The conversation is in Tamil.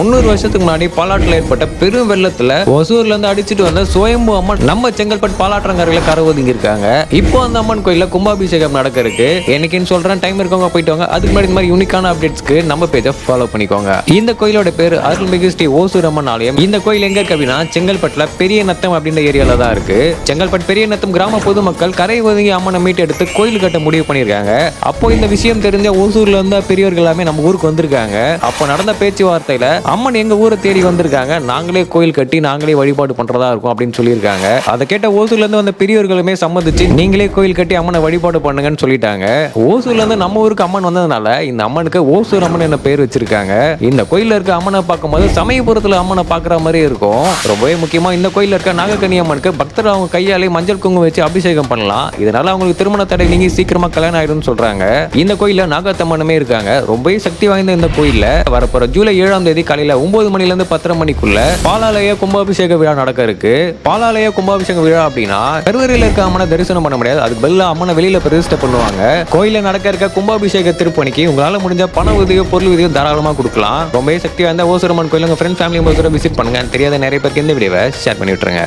300 வருஷத்துக்கு முன்னாடி பாலாற்றில் ஏற்பட்ட பெரும் வெள்ளத்துல ஒசூர்ல இருந்து அடிச்சிட்டு வந்த சுயம்பு அம்மன் நம்ம செங்கல்பட்டு பாலாற்றங்கரையில கரை ஒதுங்கி இருக்காங்க. இப்போ அந்த அம்மன் கோயில்ல கும்பாபிஷேகம் நடக்க இருக்கு. என்னைக்குன்னு சொல்றேன், டைம் இருக்கவங்க போயிட்டு வாங்க. அதுக்கு முன்னாடி இந்த மாதிரி யூனிக்கான அப்டேட்ஸ்க்கு நம்ம பேஜை ஃபாலோ பண்ணிக்கோங்க. இந்த கோயிலோட பேரு அருள்மிகு ஸ்ரீ ஓசூர் அம்மன் ஆலயம். இந்த கோயில் எங்க இருக்கு அப்படின்னா செங்கல்பட்டுல பெரிய நத்தம் அப்படின்ற ஏரியால தான் இருக்கு. செங்கல்பட்டு பெரிய நத்தம் கிராம பொதுமக்கள் கரை ஒதுங்கி அம்மனை மீட்டு எடுத்து கோயில் கட்ட முடிவு பண்ணிருக்காங்க. அப்போ இந்த விஷயம் தெரிஞ்ச ஓசூர்ல இருந்த பெரியவர்கள் எல்லாமே நம்ம ஊருக்கு வந்திருக்காங்க. அப்போ நடந்த பேச்சுவார்த்தையில அம்மன் எங்க ஊரை தேடி வந்திருக்காங்க, நாங்களே கோயில் கட்டி நாங்களே வழிபாடு பண்றதா இருக்கும் அப்படின்னு சொல்லியிருக்காங்க. அதை கேட்ட ஓசூர்ல இருந்து வந்த பெரியவர்களுமே சம்மதிச்சு நீங்களே கோயில் கட்டி அம்மனை வழிபாடு பண்ணுங்கன்னு சொல்லிட்டாங்க. ஓசூர்ல இருந்து நம்ம ஊருக்கு அம்மன் வந்ததுனால இந்த அம்மனுக்கு ஓசூர் அம்மன் என்ன பேர் வச்சிருக்காங்க. இந்த கோயில்ல இருக்க அம்மனை பார்க்கும்போது சமயபுரத்துல அம்மனை பாக்குற மாதிரி இருக்கும். ரொம்பவே முக்கியமா இந்த கோயில்ல இருக்க நாகக்கனி அம்மனுக்கு பக்தர் அவங்க கையாலே மஞ்சள் குங்குமம் வச்சு அபிஷேகம் பண்ணலாம். இதனால அவங்களுக்கு திருமண தடை நீங்க சீக்கிரமா கல்யாணம் ஆயிடும் சொல்றாங்க. இந்த கோயில்ல நாகத்தம்மனுமே இருக்காங்க. ரொம்பவே சக்தி வாய்ந்த இந்த கோயில்ல வரப்போற ஜூலை 7ஆம் தேதி காலையில 9 மணில இருந்து 10:30 மணிக்குள்ள பாலாலய கும்பாபிஷேக விழா நடக்க இருக்கு. பாலாலய கும்பாபிஷேக விழா அப்படின்னா கருவறையில இருக்க அம்மனை தரிசனம் பண்ண முடியாது. அதுக்கு பதிலா அம்மனை வெளியில பிரதிஷ்டை பண்ணுவாங்க. கோயில நடக்க இருக்க கும்பாபிஷேக திருப்பணிக்கு உங்களால முடிஞ்ச பண உதவியோ பொருள் உதவியோ தாராளமா கொடுக்கலாம். ரொம்பவே சக்தி வாய்ந்த ஓசூர் அம்மன் கோயில் உங்க ஃப்ரெண்ட் ஃபேமிலி மெம்பர்ஸோட விசிட் பண்ணுங்க. தெரியாத நிறைய பேருக்கு இந்த வீடியோவை ஷேர் பண்ணி விட்டுருங்க.